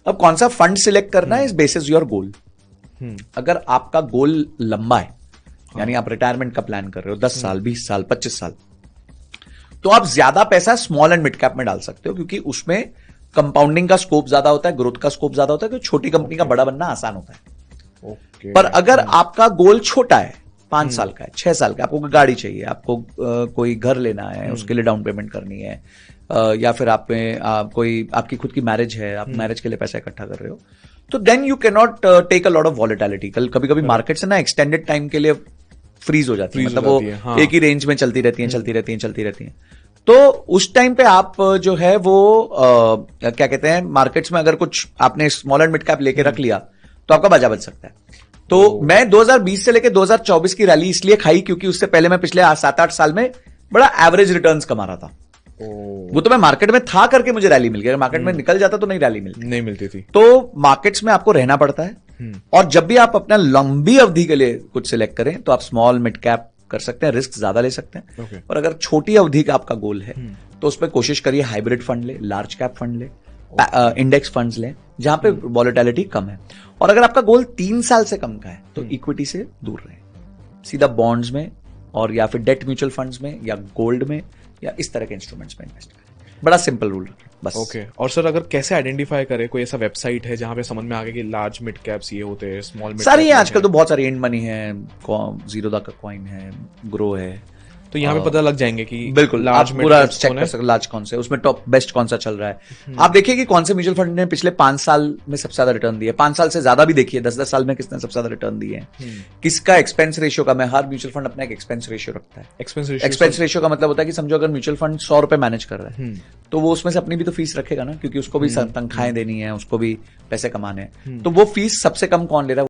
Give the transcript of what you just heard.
अब कौन सा फंड सिलेक्ट करना है इज बेसिस योर गोल। अगर आपका गोल लंबा है, यानी आप रिटायरमेंट का प्लान कर रहे हो 10 साल, 20 साल, 25 साल, तो आप ज्यादा पैसा स्मॉल एंड मिड कैप में डाल सकते हो, क्योंकि उसमें कंपाउंडिंग का स्कोप ज्यादा होता है, ग्रोथ का स्कोप ज्यादा होता है, क्योंकि छोटी कंपनी का बड़ा बनना आसान होता है। पर अगर आपका गोल छोटा है, 5 साल का है, 6 साल का, आपको गाड़ी चाहिए, आपको कोई घर लेना है, उसके लिए डाउन पेमेंट करनी है, या फिर आप में कोई आपकी खुद की मैरिज है, आप मैरिज के लिए पैसा इकट्ठा कर रहे हो, तो then you can not take a lot of volatility. कभी कभी मार्केट से ना एक्सटेंडेड टाइम के लिए फ्रीज हो जाती है, मतलब वो एक ही रेंज में चलती रहती है। तो उस टाइम पे आप जो है वो क्या कहते हैं, मार्केट्स में अगर कुछ आपने स्मॉल एंड मिड कैप लेके रख लिया तो आपका बाजा बच सकता है। तो मैं 2020 से लेकर 2024 की रैली इसलिए खाई क्योंकि उससे पहले मैं पिछले 7-8 साल में बड़ा एवरेज रिटर्न्स कमा रहा था। वो तो मैं मार्केट में था करके मुझे रैली मिल गई, अगर मार्केट में निकल जाता तो नहीं रैली मिलती थी। तो मार्केट्स में आपको रहना पड़ता है, और जब भी आप अपना लंबी अवधि के लिए कुछ सिलेक्ट करें तो आप स्मॉल मिड कैप कर सकते हैं, रिस्क ज्यादा ले सकते हैं। और अगर छोटी अवधि का आपका गोल है तो उसमें कोशिश करिए हाइब्रिड फंड ले, लार्ज कैप फंड ले, इंडेक्स फंड्स ले, जहां पे वॉलेटिलिटी कम है। और अगर आपका गोल 3 साल से कम का है तो इक्विटी से दूर रहे, सीधा बॉन्ड्स में और या फिर डेट म्यूचुअल फंड्स में या गोल्ड में या इस तरह के इंस्ट्रूमेंट्स में इन्वेस्ट करें। बड़ा सिंपल रूल बस। ओके। और सर अगर कैसे आइडेंटिफाई करें, कोई ऐसा वेबसाइट है जहां पे समझ में आ गया कि लार्ज मिड कैप्स ये होते हैं, स्मॉल मिड सारी है आजकल तो, बहुत सारी एंड मनी है, जीरोधा का कॉइन है, ग्रो है, तो यहाँ पे पता लग जाएंगे कि बिल्कुल लार्ज आप पूरा चेक कर सकते, लार्ज कौन से, उसमें टॉप बेस्ट कौन सा चल रहा है। आप देखिए कि कौन से म्यूचुअल फंड ने पिछले 5 साल में सबसे ज्यादा रिटर्न दिए, 5 साल से ज्यादा भी देखिए, 10-10 साल में किसने सबसे ज्यादा रिटर्न दिए हैं, किसका एक्सपेंस रेशियो कम है। हर म्यूचुअल फंड अपना एक एक्सपेंस रेशियो रखता है। एक्सपेंस रेशियो का मतलब होता है कि समझो अगर म्यूचुअल फंड 100 रुपए मैनेज कर रहा है तो वो उसमें से अपनी भी तो फीस रखेगा ना, क्योंकि उसको भी तनख्वाहें देनी है, उसको भी पैसे कमाने हैं। तो वो फीस सबसे कम कौन ले रहा है?